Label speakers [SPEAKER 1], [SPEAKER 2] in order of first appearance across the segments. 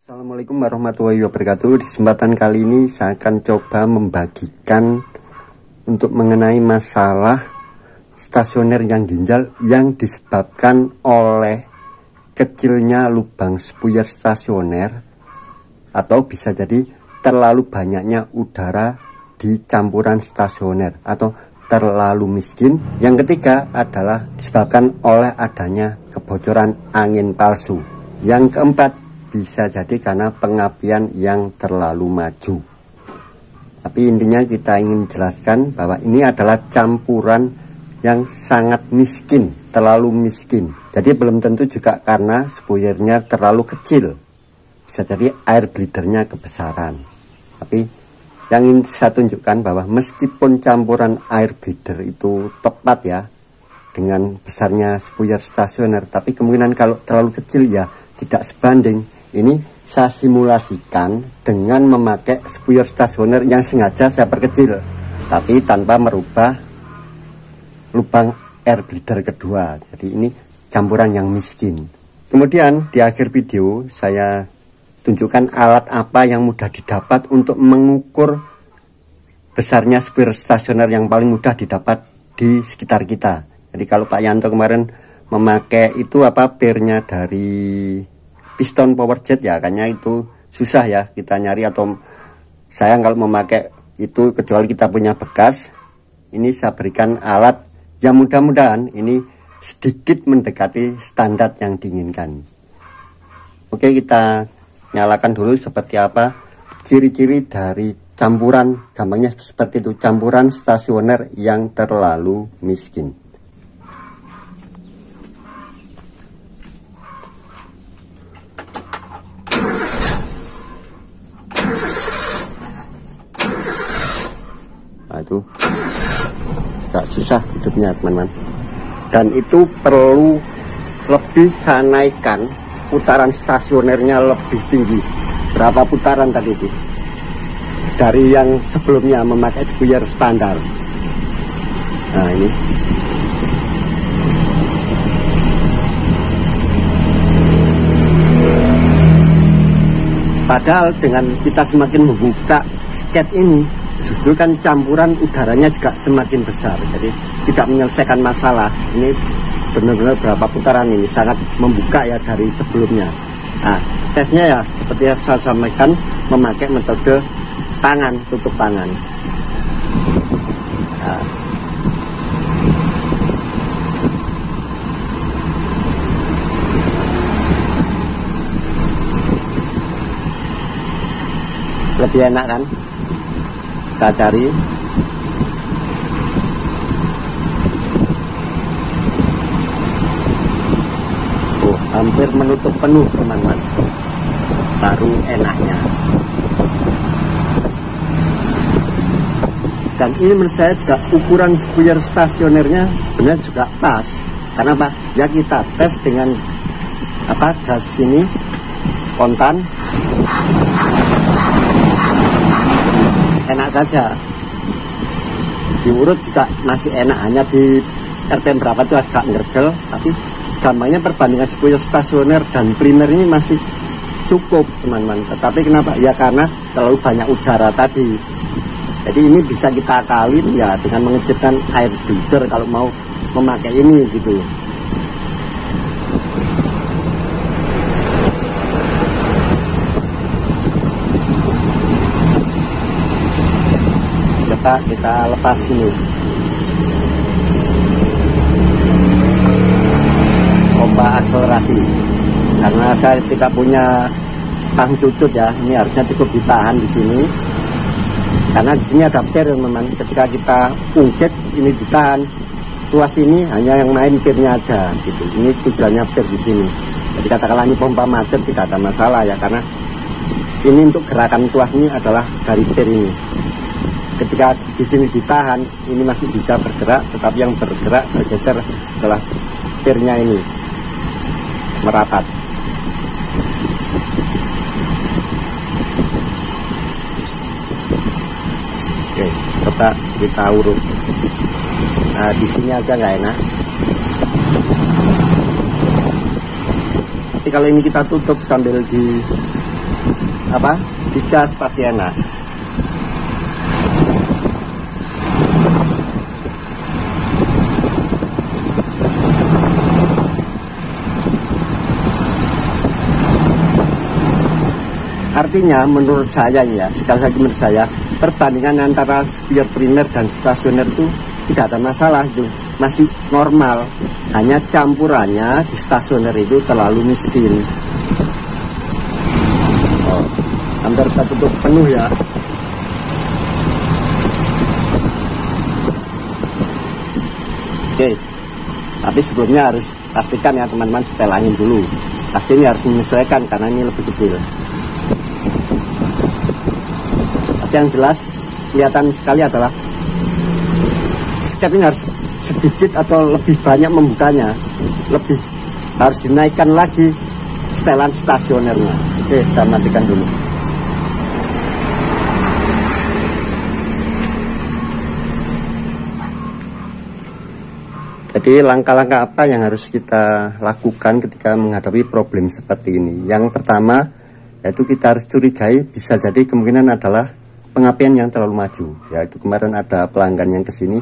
[SPEAKER 1] Assalamualaikum warahmatullahi wabarakatuh. Di kesempatan kali ini saya akan coba membagikan untuk mengenai masalah stasioner yang ginjal yang disebabkan oleh kecilnya lubang spuyer stasioner, atau bisa jadi terlalu banyaknya udara di campuran stasioner, atau terlalu miskin. Yang ketiga adalah disebabkan oleh adanya kebocoran angin palsu. Yang keempat bisa jadi karena pengapian yang terlalu maju. Tapi intinya kita ingin jelaskan bahwa ini adalah campuran yang sangat miskin, terlalu miskin. Jadi belum tentu juga karena spuyernya terlalu kecil, bisa jadi air bleedernya kebesaran. Tapi yang ingin saya tunjukkan bahwa meskipun campuran air bleeder itu tepat ya dengan besarnya spuyer stasioner, tapi kemungkinan kalau terlalu kecil ya tidak sebanding. Ini saya simulasikan dengan memakai spuyer stasioner yang sengaja saya perkecil, tapi tanpa merubah lubang air bleeder kedua. Jadi ini campuran yang miskin. Kemudian di akhir video saya tunjukkan alat apa yang mudah didapat untuk mengukur besarnya spuyer stasioner yang paling mudah didapat di sekitar kita. Jadi kalau Pak Yanto kemarin memakai itu pernya dari piston power jet ya, kayaknya itu susah ya kita nyari, atau saya kalau memakai itu kecuali kita punya bekas. Ini saya berikan alat yang mudah-mudahan ini sedikit mendekati standar yang diinginkan. Oke, kita nyalakan dulu seperti apa ciri-ciri dari campuran, gampangnya seperti itu, campuran stasioner yang terlalu miskin. Nah, itu agak susah hidupnya teman-teman, dan itu perlu lebih saya naikkan putaran stasionernya lebih tinggi. Berapa putaran tadi itu dari yang sebelumnya memakai spuyer standar. Nah ini padahal dengan kita semakin membuka sket ini, justru kan campuran udaranya juga semakin besar, jadi tidak menyelesaikan masalah. Ini benar-benar berapa putaran ini sangat membuka ya dari sebelumnya. Nah, tesnya ya seperti yang saya sampaikan, memakai metode tangan, tutup tangan. Nah, lebih enak kan? Kita cari. Hampir menutup penuh teman-teman, baru enaknya. Dan ini menurut saya juga ukuran spuyer stasionernya sebenarnya juga pas. Karena apa? Ya kita tes dengan gas ini kontan, enak saja. Diurut juga masih enak, hanya di RPM berapa itu agak ngergel, tapi gampangnya perbandingan spuyer stasioner dan primer ini masih cukup teman-teman. Tetapi kenapa? Ya karena terlalu banyak udara tadi. Jadi ini bisa kita akalin ya dengan mengecilkan air bleeder kalau mau memakai ini gitu. Kita lepas ini pompa akselerasi, karena saya tidak punya tang cucut ya. Ini harusnya cukup ditahan di sini, karena di sini ada per memang. Ketika kita ungkit ini ditahan, tuas ini hanya yang main pernya aja gitu. Ini tujuannya per di sini. Jadi katakanlah ini pompa macet tidak ada masalah ya, karena ini untuk gerakan tuas ini adalah dari per ini. Ketika di sini ditahan, ini masih bisa bergerak, tetapi yang bergerak bergeser adalah pernya ini merapat. Oke, coba kita urut. Nah, di sini aja nggak enak. Tapi kalau ini kita tutup sambil digas pasti enak. Artinya menurut saya ya, sekali lagi menurut saya, perbandingan antara spion primer dan stasioner itu tidak ada masalah, itu masih normal. Hanya campurannya di stasioner itu terlalu miskin. Hampir tertutup penuh ya. Oke, tapi sebelumnya harus pastikan ya teman-teman, setel angin dulu. Pasti ini harus menyesuaikan karena ini lebih kecil. Yang jelas kelihatan sekali adalah skep ini harus sedikit atau lebih banyak membukanya, lebih harus dinaikkan lagi setelan stasionernya. Oke, kita matikan dulu. Jadi langkah-langkah apa yang harus kita lakukan ketika menghadapi problem seperti ini? Yang pertama yaitu kita harus curigai, bisa jadi kemungkinan adalah pengapian yang terlalu maju. Ya, itu kemarin ada pelanggan yang kesini,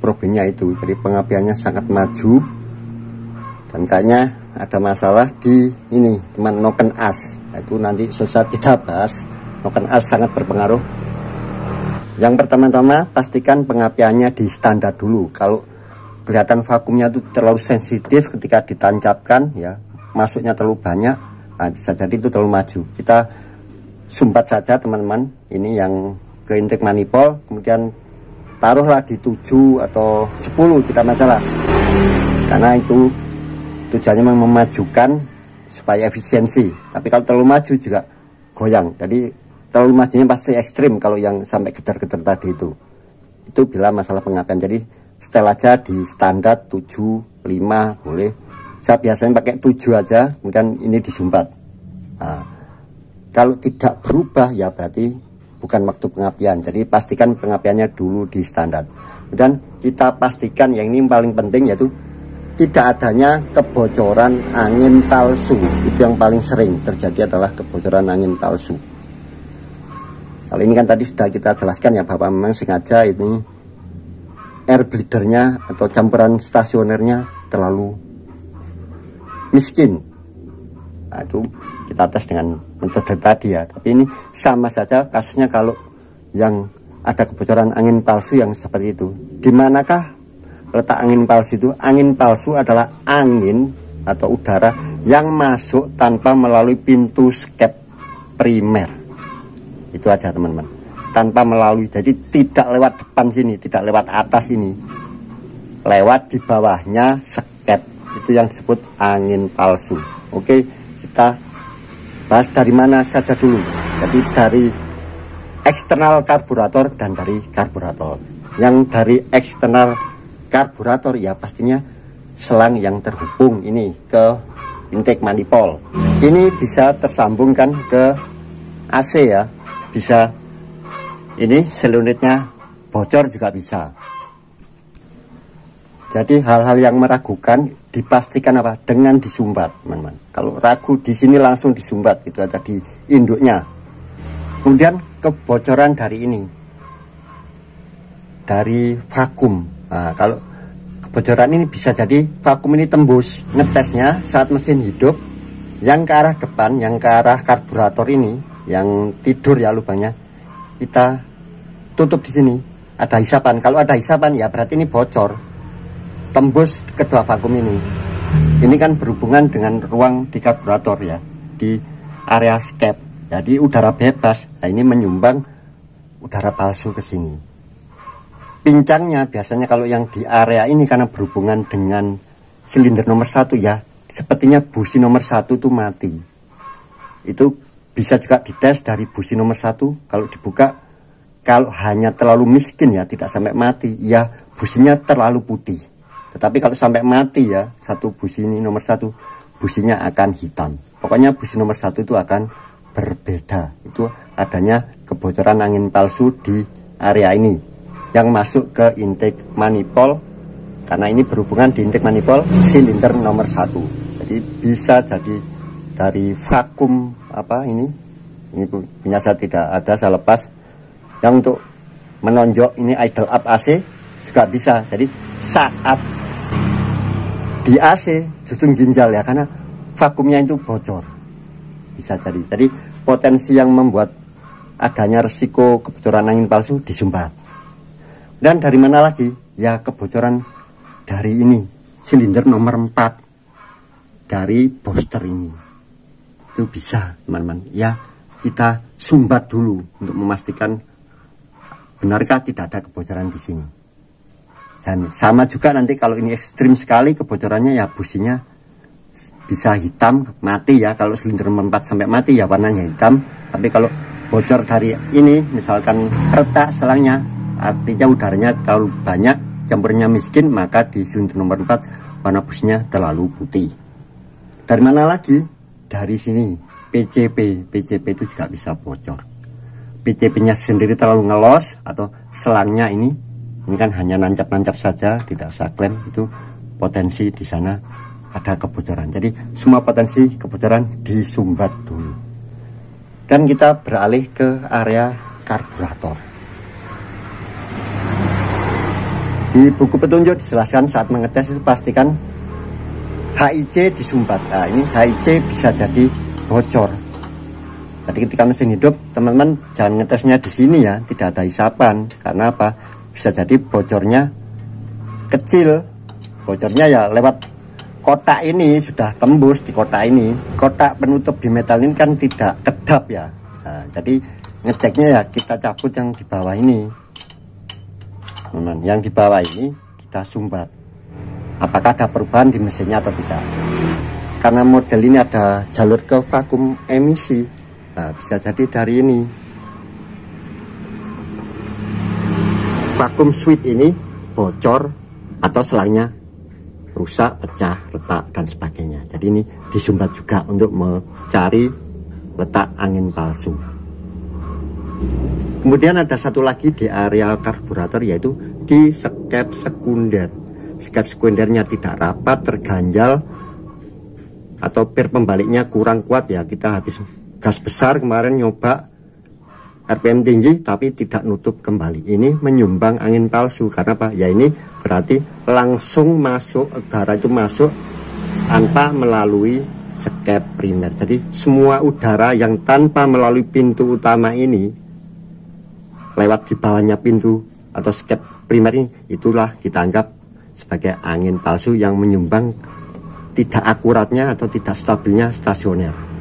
[SPEAKER 1] problemnya itu, jadi pengapiannya sangat maju dan kayaknya ada masalah di ini teman, noken as. Itu nanti sesaat kita bahas. Noken as sangat berpengaruh. Yang pertama-tama pastikan pengapiannya di standar dulu. Kalau kelihatan vakumnya itu terlalu sensitif ketika ditancapkan, ya masuknya terlalu banyak, nah bisa jadi itu terlalu maju. Kita sumbat saja teman-teman, ini yang ke intake manifold, kemudian taruhlah di 7 atau 10, tidak masalah, karena itu tujuannya memang memajukan supaya efisiensi. Tapi kalau terlalu maju juga goyang, jadi terlalu majunya pasti ekstrim kalau yang sampai getar-getar tadi itu bila masalah pengapian. Jadi setel aja di standar 7, 5 boleh. Saya biasanya pakai 7 aja, kemudian ini disumbat. Nah, kalau tidak berubah ya berarti bukan waktu pengapian. Jadi pastikan pengapiannya dulu di standar. Dan kita pastikan yang ini paling penting, yaitu tidak adanya kebocoran angin palsu. Itu yang paling sering terjadi adalah kebocoran angin palsu. Kalau ini kan tadi sudah kita jelaskan ya, Bapak, memang sengaja ini air bleedernya atau campuran stasionernya terlalu miskin. Nah, itu kita tes dengan metode tadi ya. Tapi ini sama saja kasusnya kalau yang ada kebocoran angin palsu yang seperti itu. Di manakah letak angin palsu itu? Angin palsu adalah angin atau udara yang masuk tanpa melalui pintu skep primer. Itu aja teman-teman, tanpa melalui, jadi tidak lewat depan sini, tidak lewat atas ini, lewat di bawahnya skep. Itu yang disebut angin palsu. Oke, kita bahas dari mana saja dulu. Jadi dari eksternal karburator dan dari karburator. Yang dari eksternal karburator ya pastinya selang yang terhubung ini ke intake manifold. Ini bisa tersambungkan ke AC ya, bisa ini selunitnya bocor juga bisa. Jadi hal-hal yang meragukan dipastikan apa? Dengan disumbat, teman-teman. Kalau ragu di sini langsung disumbat, itu ada di induknya. Kemudian kebocoran dari ini, dari vakum. Nah, kalau kebocoran ini bisa jadi vakum ini tembus. Ngetesnya saat mesin hidup, yang ke arah depan, yang ke arah karburator ini, yang tidur ya lubangnya, kita tutup di sini. Ada hisapan. Kalau ada hisapan ya berarti ini bocor, tembus kedua vakum ini. Ini kan berhubungan dengan ruang di karburator ya, di area skep. Jadi udara bebas. Nah, ini menyumbang udara palsu ke sini. Pincangnya biasanya kalau yang di area ini karena berhubungan dengan silinder nomor 1 ya, sepertinya busi nomor 1 itu mati. Itu bisa juga dites dari busi nomor 1. Kalau dibuka, kalau hanya terlalu miskin ya, tidak sampai mati ya, businya terlalu putih. Tetapi kalau sampai mati ya, satu busi ini nomor 1, businya akan hitam. Pokoknya busi nomor 1 itu akan berbeda. Itu adanya kebocoran angin palsu di area ini yang masuk ke intake manifold, karena ini berhubungan di intake manifold silinder nomor 1. Jadi bisa jadi dari vakum apa ini Ini punya saya tidak ada, saya lepas. Yang untuk menonjok ini idle up AC juga bisa. Jadi saat di AC justru ginjal ya, karena vakumnya itu bocor, bisa jadi potensi yang membuat adanya resiko kebocoran angin palsu disumbat. Dan dari mana lagi ya, kebocoran dari ini silinder nomor 4 dari booster ini itu bisa teman-teman ya, kita sumbat dulu untuk memastikan benarkah tidak ada kebocoran di sini. Dan sama juga nanti kalau ini ekstrim sekali kebocorannya ya, businya bisa hitam mati ya. Kalau silinder nomor 4 sampai mati ya warnanya hitam. Tapi kalau bocor dari ini misalkan retak selangnya, artinya udaranya terlalu banyak, campurnya miskin, maka di silinder nomor 4 warna businya terlalu putih. Dari mana lagi? Dari sini PCP itu juga bisa bocor. PCP nya sendiri terlalu ngelos, atau selangnya ini kan hanya nancap-nancap saja, tidak usah klaim, itu potensi di sana ada kebocoran. Jadi semua potensi kebocoran disumbat dulu. Dan kita beralih ke area karburator. Di buku petunjuk dijelaskan saat mengetes itu pastikan HIC disumbat. Nah, ini HIC bisa jadi bocor. Jadi ketika mesin hidup, teman-teman jangan ngetesnya di sini ya, tidak ada hisapan. Karena apa? Bisa jadi bocornya kecil. Bocornya ya lewat kotak ini, sudah tembus di kotak ini. Kotak penutup di metal ini kan tidak kedap ya. Nah, jadi ngeceknya ya kita cabut yang di bawah ini. Yang di bawah ini kita sumbat. Apakah ada perubahan di mesinnya atau tidak? Karena model ini ada jalur ke vakum emisi. Nah, bisa jadi dari ini. Vakum switch ini bocor atau selangnya rusak, pecah, retak dan sebagainya. Jadi ini disumbat juga untuk mencari letak angin palsu. Kemudian ada satu lagi di area karburator, yaitu di skep sekunder. Skep sekundernya tidak rapat, terganjal, atau pir pembaliknya kurang kuat ya. Kita habis gas besar kemarin nyoba RPM tinggi tapi tidak nutup kembali. Ini menyumbang angin palsu. Karena apa? Ya ini berarti langsung masuk, udara itu masuk tanpa melalui skep primer. Jadi semua udara yang tanpa melalui pintu utama ini, lewat di bawahnya pintu atau skep primer ini, itulah kita anggap sebagai angin palsu yang menyumbang tidak akuratnya atau tidak stabilnya stasioner.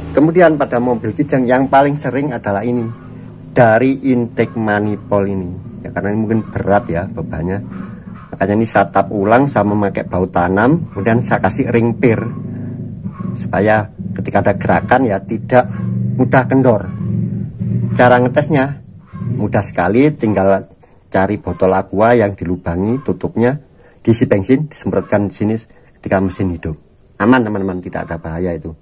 [SPEAKER 1] Kemudian pada mobil Kijang yang paling sering adalah ini, dari intake manifold ini ya, karena ini mungkin berat ya bebannya, makanya ini saya tap ulang, saya memakai baut tanam, kemudian saya kasih ring pir supaya ketika ada gerakan ya tidak mudah kendor. Cara ngetesnya mudah sekali, tinggal cari botol aqua yang dilubangi tutupnya, diisi bensin, disemprotkan di sini ketika mesin hidup. Aman teman-teman, tidak ada bahaya itu.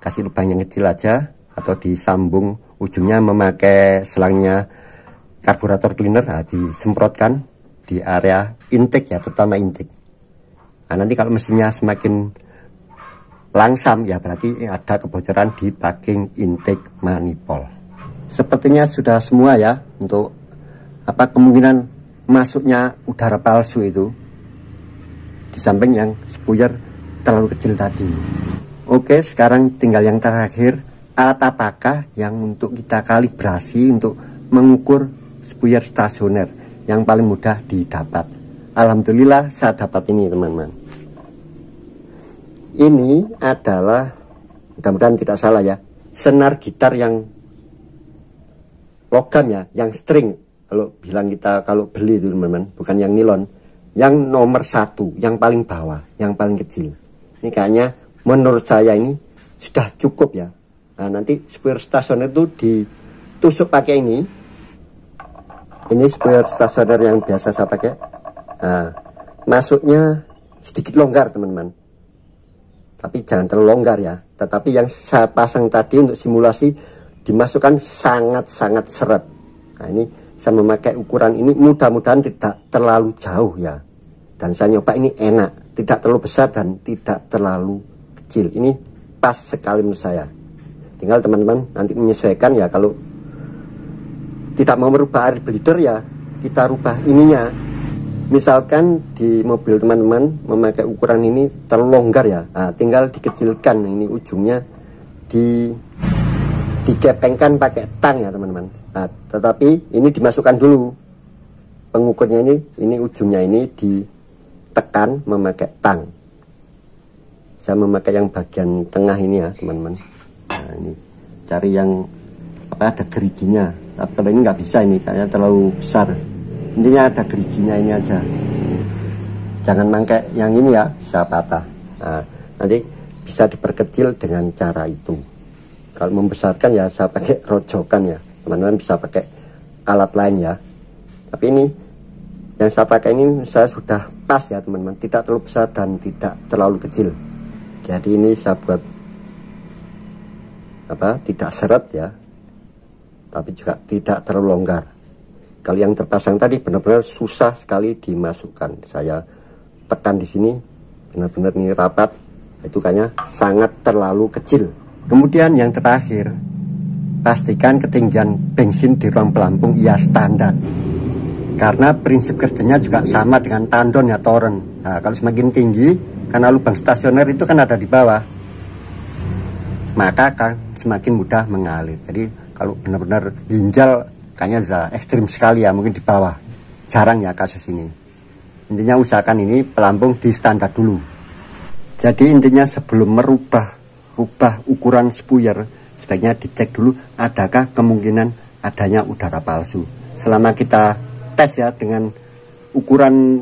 [SPEAKER 1] Kasih lubang yang kecil aja, atau disambung ujungnya memakai selangnya karburator cleaner, nah, disemprotkan di area intake ya, terutama intake. Nah, nanti kalau mesinnya semakin langsam ya berarti ada kebocoran di packing intake manifold. Sepertinya sudah semua ya untuk apa kemungkinan masuknya udara palsu itu, di samping yang spuyer terlalu kecil tadi. Oke, sekarang tinggal yang terakhir, alat apakah yang untuk kita kalibrasi untuk mengukur spuyer stasioner yang paling mudah didapat. Alhamdulillah saya dapat ini teman-teman. Ini adalah, mudah-mudahan tidak salah ya, senar gitar yang logam ya, yang string. Kalau bilang kita kalau beli itu teman-teman, bukan yang nilon, yang nomor 1, yang paling bawah, yang paling kecil. Ini kayaknya menurut saya ini sudah cukup ya. Nah, nanti spuyer stasioner itu ditusuk pakai ini. Ini spuyer stasioner yang biasa saya pakai. Nah, masuknya sedikit longgar teman-teman, tapi jangan terlalu longgar ya. Tetapi yang saya pasang tadi untuk simulasi dimasukkan sangat-sangat seret. Nah, ini saya memakai ukuran ini, mudah-mudahan tidak terlalu jauh ya. Dan saya nyoba ini enak, tidak terlalu besar dan tidak terlalu kecil. Ini pas sekali menurut saya. tinggal teman-teman nanti menyesuaikan ya. Kalau tidak mau merubah air bleeder ya kita rubah ininya. Misalkan di mobil teman-teman memakai ukuran ini terlalu longgar ya, nah, tinggal dikecilkan ini ujungnya, dikepengkan pakai tang ya teman-teman. Nah, tetapi ini dimasukkan dulu pengukurnya, ini ujungnya ini ditekan memakai tang. Saya memakai yang bagian tengah ini ya teman-teman. Nah, ini cari yang apa ada geriginya, tapi kalau ini nggak bisa, ini kayaknya terlalu besar. Intinya ada geriginya ini aja, jangan pakai yang ini ya, bisa patah. Nah, nanti bisa diperkecil dengan cara itu. Kalau membesarkan ya saya pakai rojokan ya, teman-teman bisa pakai alat lain ya. Tapi ini yang saya pakai ini saya sudah pas ya teman-teman, tidak terlalu besar dan tidak terlalu kecil. Jadi ini saya buat apa, tidak seret ya, tapi juga tidak terlalu longgar. Kalau yang terpasang tadi benar-benar susah sekali dimasukkan. Saya tekan di sini benar-benar ini rapat, itu kayaknya sangat terlalu kecil. Kemudian yang terakhir, pastikan ketinggian bensin di ruang pelampung ya standar. Karena prinsip kerjanya juga sama dengan tandon ya, toren. Nah, kalau semakin tinggi, karena lubang stasioner itu kan ada di bawah, maka akan semakin mudah mengalir. Jadi kalau benar-benar ginjal kayaknya sudah ekstrim sekali ya, mungkin di bawah. Jarang ya kasus ini. Intinya usahakan ini pelampung di standar dulu. Jadi intinya sebelum merubah ukuran spuyer, sebaiknya dicek dulu adakah kemungkinan adanya udara palsu. Selama kita tes ya dengan ukuran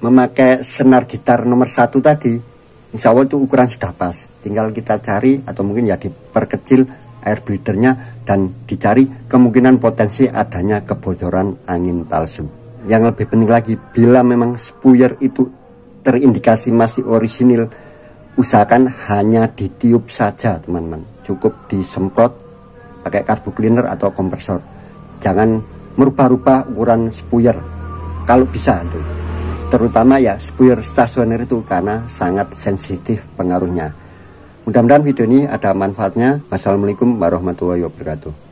[SPEAKER 1] memakai senar gitar nomor 1 tadi, insya Allah itu ukuran sudah pas. Tinggal kita cari atau mungkin ya diperkecil air bleedernya dan dicari kemungkinan potensi adanya kebocoran angin palsu. Yang lebih penting lagi, bila memang spuyer itu terindikasi masih orisinil, usahakan hanya ditiup saja teman-teman, cukup disemprot pakai carbo cleaner atau kompresor. Jangan merubah-rubah ukuran spuyer kalau bisa itu, terutama ya spuyer stasioner itu, karena sangat sensitif pengaruhnya. Mudah-mudahan video ini ada manfaatnya. Wassalamualaikum warahmatullahi wabarakatuh.